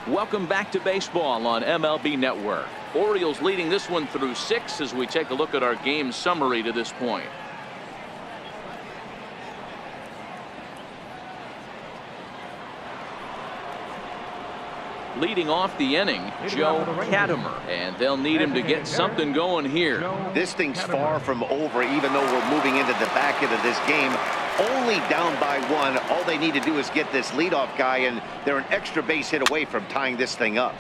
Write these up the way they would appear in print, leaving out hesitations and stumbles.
Welcome back to baseball on MLB Network. Orioles leading this one through 6 as we take a look at our game summary to this point. Leading off the inning, Joe Katimer, and they'll need him to get something going here. This thing's far from over, even though we're moving into the back end of this game. Only down by 1. All they need to do is get this leadoff guy, and they're an extra base hit away from tying this thing up.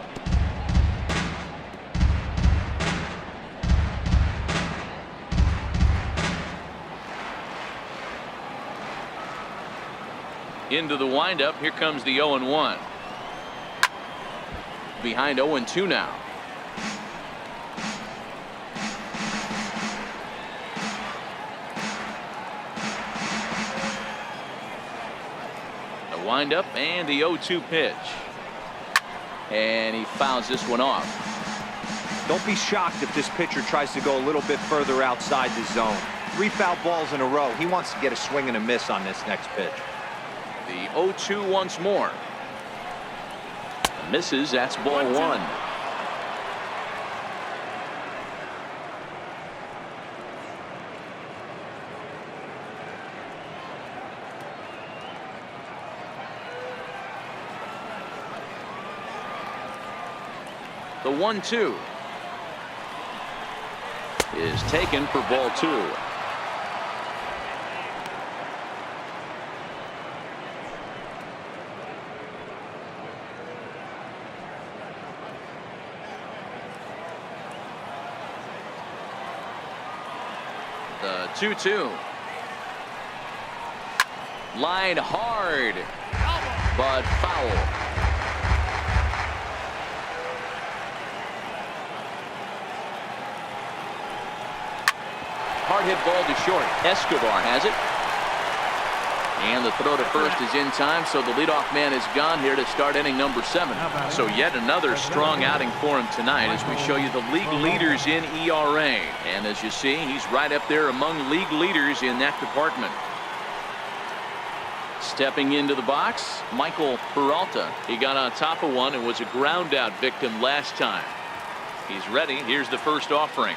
Into the windup, here comes the 0-1. Behind 0-2 now. The windup and the 0-2 pitch. And he fouls this one off. Don't be shocked if this pitcher tries to go a little bit further outside the zone. 3 foul balls in a row. He wants to get a swing and a miss on this next pitch. The 0-2 once more. Misses. That's ball 1. The 1-2 is taken for ball 2. The 2-2. Line hard, but foul. Hard hit ball to short. Escobar has it. And the throw to first is in time, so the leadoff man is gone here to start inning number 7. So yet another strong outing for him tonight as we show you the league leaders in ERA. And as you see, he's right up there among league leaders in that department. Stepping into the box, Michael Peralta. He got on top of one and was a ground out victim last time. He's ready. Here's the first offering.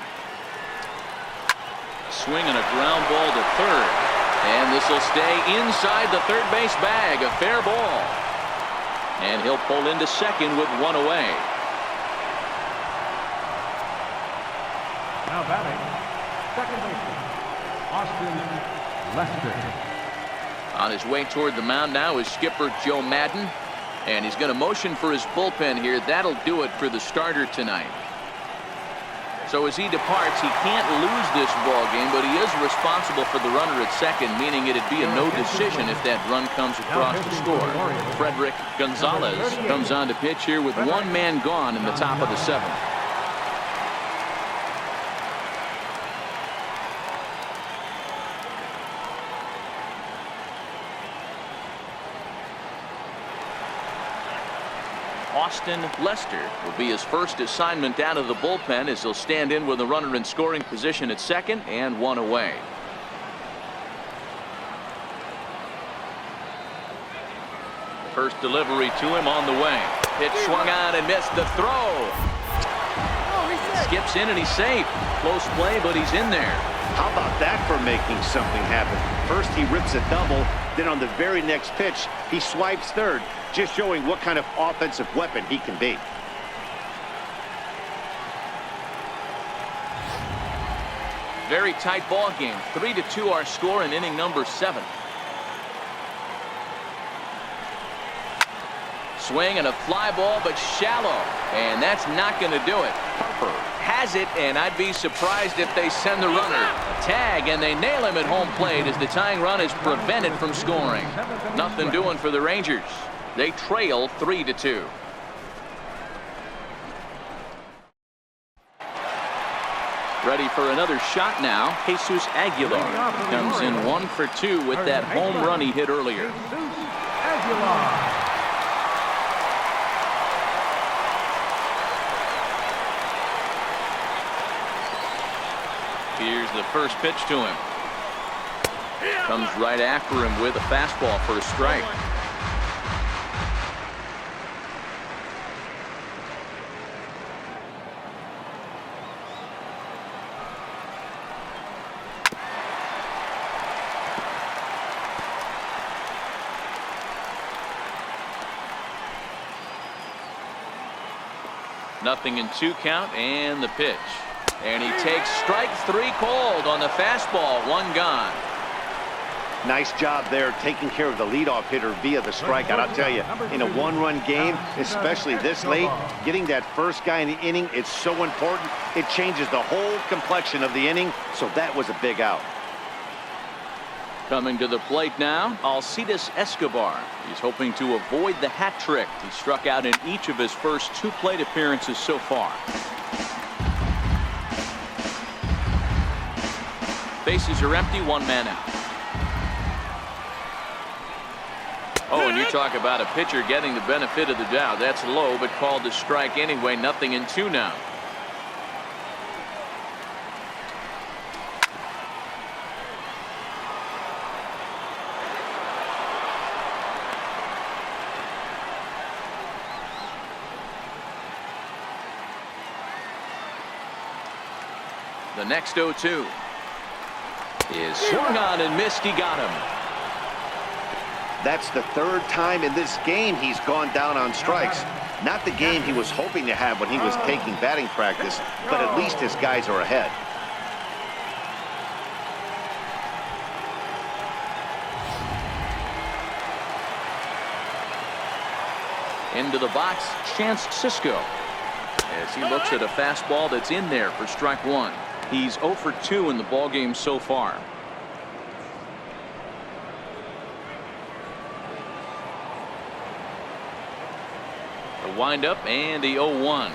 Swing and a ground ball to third. And this will stay inside the third base bag. A fair ball. And he'll pull into second with 1 away. Now batting, second baseman, Austin Lester. On his way toward the mound now is skipper Joe Madden. And he's going to motion for his bullpen here. That'll do it for the starter tonight. So as he departs, he can't lose this ball game, but he is responsible for the runner at second, meaning it'd be a no decision if that run comes across the score. Frederick Gonzalez comes on to pitch here with 1 man gone in the top of the 7th. Austin Lester will be his first assignment out of the bullpen as he'll stand in with a runner in scoring position at second and 1 away. First delivery to him on the way. Pitch swung on and missed. The throw. Skips in and he's safe. Close play, but he's in there. How about that for making something happen? First he rips a double, then on the very next pitch he swipes third, just showing what kind of offensive weapon he can be. Very tight ball game. 3-2 our score in inning number 7. Swing and a fly ball, but shallow, and that's not going to do it. Harper has it, and I'd be surprised if they send the runner. Tag, and they nail him at home plate as the tying run is prevented from scoring. Nothing doing for the Rangers. They trail 3-2. Ready for another shot now. Jesus Aguilar comes in 1 for 2 with that home run he hit earlier. Here's the first pitch to him. Comes right after him with a fastball for a strike. 0-2 count and the pitch. And he takes strike 3 cold on the fastball. 1 gone. Nice job there taking care of the leadoff hitter via the strikeout. I'll tell you, in a 1-run game, especially this late, getting that first guy in the inning, it's so important. It changes the whole complexion of the inning, so that was a big out. Coming to the plate now, Alcides Escobar. He's hoping to avoid the hat trick. He struck out in each of his first 2 plate appearances so far. Bases are empty, 1 man out. Oh, and you talk about a pitcher getting the benefit of the doubt. That's low, but called a strike anyway. 0-2 now. The next 0-2 is swung on and missed. He got him. That's the 3rd time in this game he's gone down on strikes. Not the game he was hoping to have when he was taking batting practice, but at least his guys are ahead. Into the box, Chance Sisco, as he looks at a fastball that's in there for strike 1. He's 0 for 2 in the ballgame so far. The windup and the 0-1.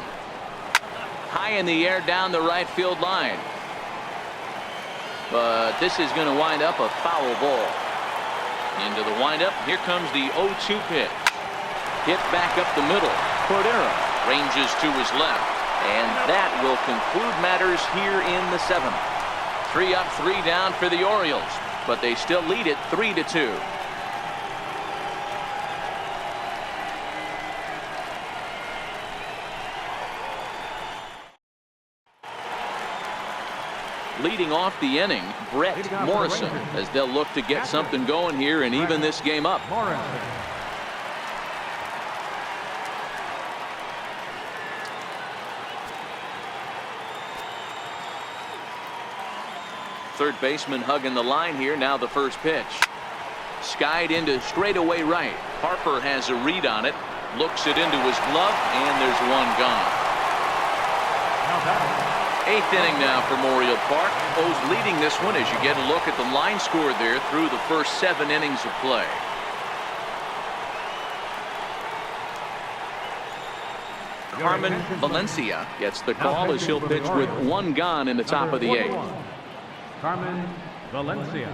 High in the air down the right field line. But this is going to wind up a foul ball. Into the windup. Here comes the 0-2 pitch. Hit back up the middle. Cordero ranges to his left. And that will conclude matters here in the 7th. 3 up, 3 down for the Orioles. But they still lead it 3-2. Leading off the inning, Brett Morrison, as they'll look to get something going here and even this game up. Third baseman hugging the line here. Now the first pitch. Skied into straightaway right. Harper has a read on it. Looks it into his glove, and there's 1 gone. 8th inning now for Memorial Park. O's leading this one as you get a look at the line score there through the first 7 innings of play. Carmen Valencia gets the call as he'll pitch with 1 gone in the top of the 8th. Carmen Valencia.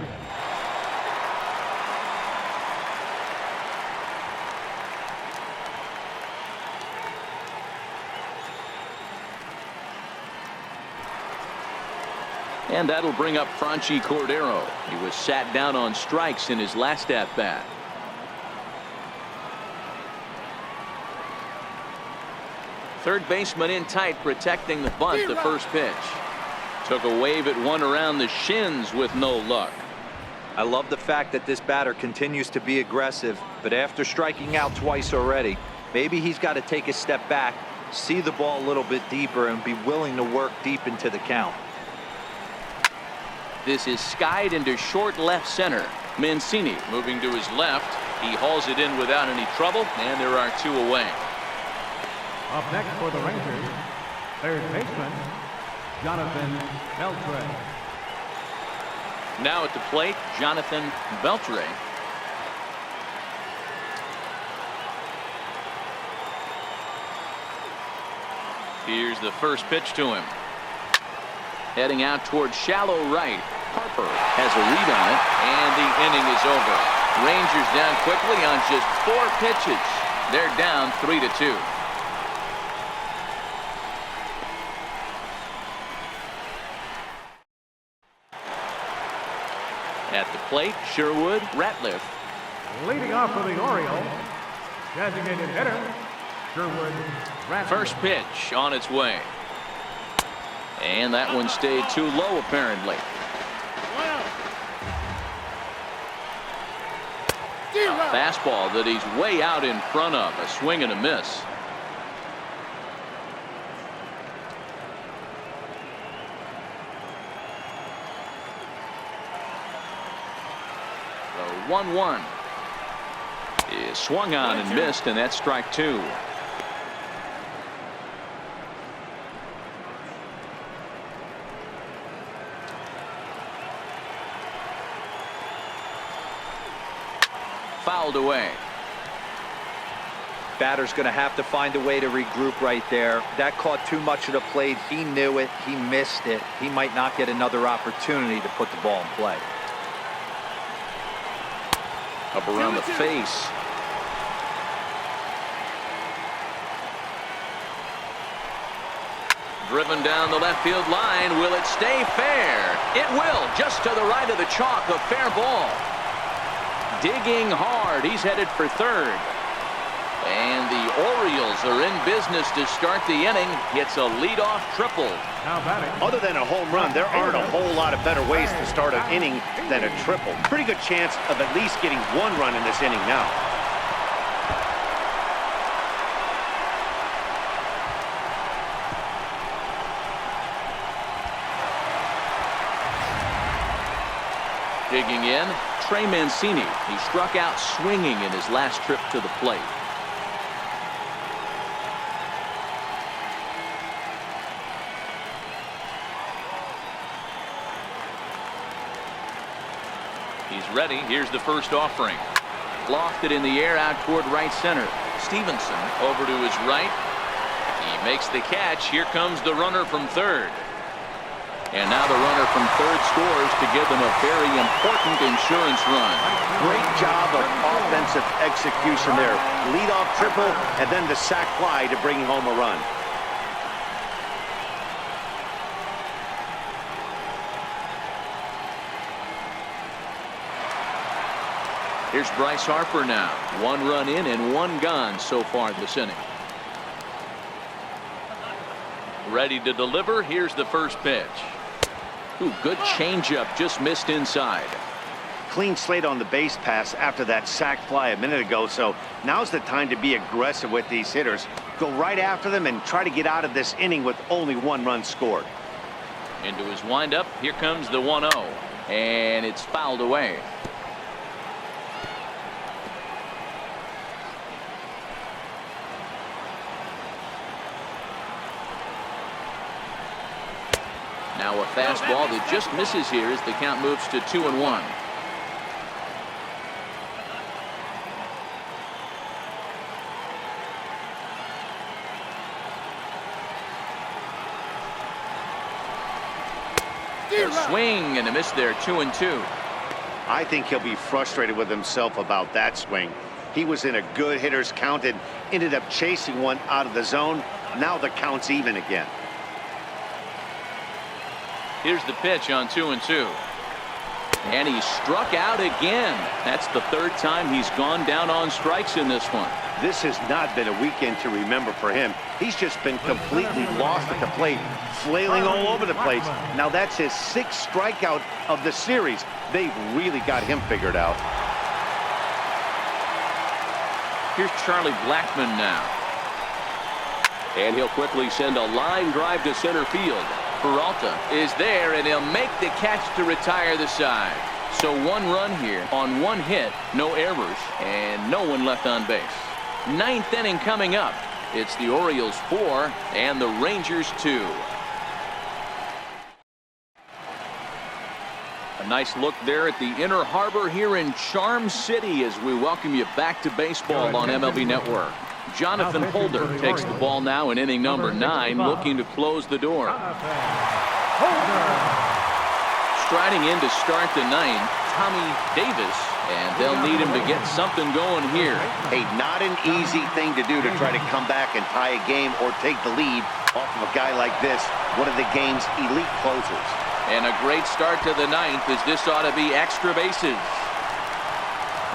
And that'll bring up Franchi Cordero. He was sat down on strikes in his last at-bat. Third baseman in tight, protecting the bunt. The first pitch. Took a wave at one around the shins with no luck. I love the fact that this batter continues to be aggressive, but after striking out twice already, maybe he's got to take a step back, see the ball a little bit deeper, and be willing to work deep into the count. This is skied into short left center. Mancini moving to his left. He hauls it in without any trouble, and there are 2 away. Up next for the Rangers, third baseman, Jonathan Beltre. Now at the plate, Jonathan Beltre. Here's the first pitch to him. Heading out towards shallow right. Harper has a read on it, and the inning is over. Rangers down quickly on just 4 pitches. They're down 3-2. At the plate, Sherwood Ratliff. Leading off for the Orioles, designated hitter, Sherwood Ratliff. First pitch on its way. And that one stayed too low, apparently. A fastball that he's way out in front of. A swing and a miss. 1-1. He swung on and missed, and that's strike 2. Fouled away. Batter's going to have to find a way to regroup right there. That caught too much of the plate. He knew it. He missed it. He might not get another opportunity to put the ball in play. Up around the face. Driven down the left field line. Will it stay fair? It will. Just to the right of the chalk. A fair ball. Digging hard. He's headed for third. And the Orioles are in business to start the inning. It's a leadoff triple. Other than a home run, there aren't a whole lot of better ways to start an inning than a triple. Pretty good chance of at least getting one run in this inning now. Digging in, Trey Mancini. He struck out swinging in his last trip to the plate. He's ready. Here's the first offering. Lofted in the air out toward right center. Stevenson over to his right. He makes the catch. Here comes the runner from third. And now the runner from third scores to give them a very important insurance run. Great job of offensive execution there. Leadoff triple and then the sac fly to bring home a run. Here's Bryce Harper now. 1 run in and 1 gone so far this inning. Ready to deliver. Here's the first pitch. Ooh, good changeup, just missed inside. Clean slate on the base pass after that sac fly a minute ago, so now's the time to be aggressive with these hitters. Go right after them and try to get out of this inning with only 1 run scored. Into his windup. Here comes the 1-0, and it's fouled away. Now a fastball that just misses here as the count moves to 2-1. A swing and a miss there. 2-2. I think he'll be frustrated with himself about that swing. He was in a good hitter's count and ended up chasing one out of the zone. Now the count's even again. Here's the pitch on 2-2. And he struck out again. That's the 3rd time he's gone down on strikes in this one. This has not been a weekend to remember for him. He's just been completely lost at the plate, flailing all over the place. Now that's his 6th strikeout of the series. They've really got him figured out. Here's Charlie Blackmon now. And he'll quickly send a line drive to center field. Peralta is there, and he'll make the catch to retire the side. So 1 run here on 1 hit, no errors, and no one left on base. 9th inning coming up. It's the Orioles 4 and the Rangers 2. A nice look there at the Inner Harbor here in Charm City as we welcome you back to baseball on MLB Network. Jonathan Holder takes the ball now in inning number 9, looking to close the door. Striding in to start the 9th, Tommy Davis, and they'll need him to get something going here. Hey, not an easy thing to do to try to come back and tie a game or take the lead off of a guy like this, one of the game's elite closers. And a great start to the 9th, as this ought to be extra bases.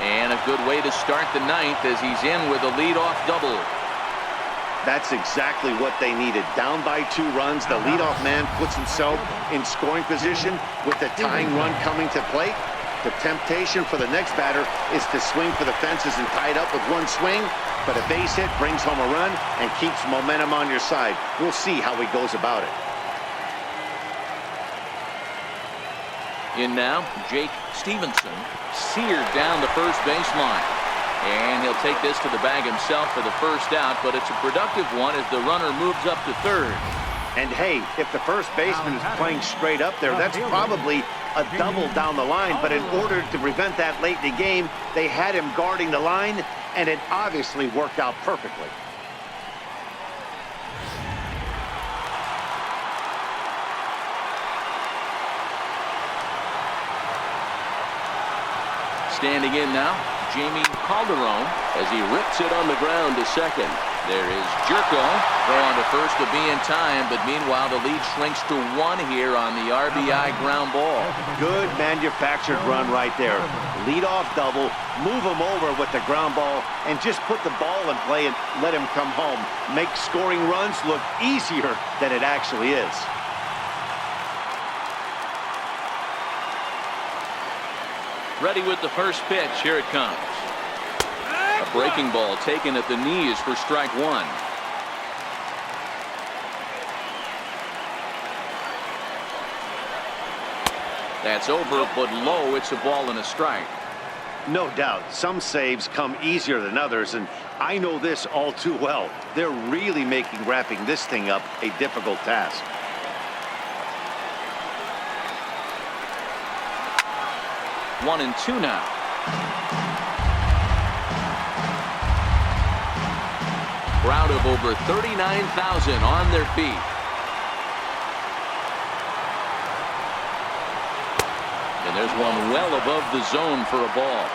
And a good way to start the 9th as he's in with a leadoff double. That's exactly what they needed. Down by 2 runs, the leadoff man puts himself in scoring position with the tying run coming to plate. The temptation for the next batter is to swing for the fences and tie it up with 1 swing, but a base hit brings home a run and keeps momentum on your side. We'll see how he goes about it. In now, Jake Stevenson, seared down the first baseline. And he'll take this to the bag himself for the first out, but it's a productive one as the runner moves up to third. And hey, if the first baseman is playing straight up there, that's probably a double down the line. But in order to prevent that late in the game, they had him guarding the line, and it obviously worked out perfectly. Standing in now, Jamie Calderon as he rips it on the ground to second. There is Jerko. Throw on to first to be in time, but meanwhile the lead shrinks to 1 here on the RBI ground ball. Good manufactured run right there. Lead-off double, move him over with the ground ball, and just put the ball in play and let him come home. Make scoring runs look easier than it actually is. Ready with the first pitch. Here it comes. A breaking ball taken at the knees for strike 1. That's over, but low. It's a ball and a strike. No doubt, some saves come easier than others, and I know this all too well. They're really making wrapping this thing up a difficult task. One and two now. Crowd of over 39,000 on their feet. And there's one well above the zone for a ball.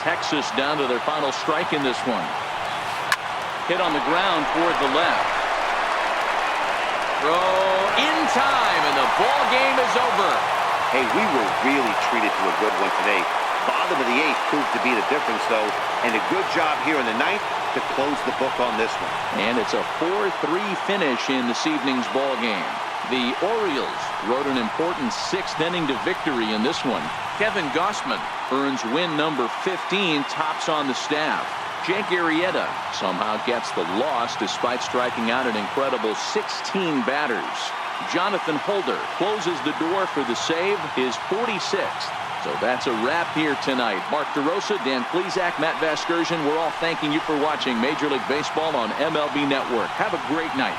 Texas down to their final strike in this one. Hit on the ground toward the left. Throw in time, and the ball game is over. Hey, we were really treated to a good one today. Bottom of the 8th proved to be the difference, though, and a good job here in the 9th to close the book on this one. And it's a 4-3 finish in this evening's ball game. The Orioles rode an important 6th inning to victory in this one. Kevin Gossman earns win number 15, tops on the staff. Jake Arrieta somehow gets the loss despite striking out an incredible 16 batters. Jonathan Holder closes the door for the save, his 46th. So that's a wrap here tonight. Mark DeRosa, Dan Plesac, Matt Vasgersian, we're all thanking you for watching Major League Baseball on MLB Network. Have a great night.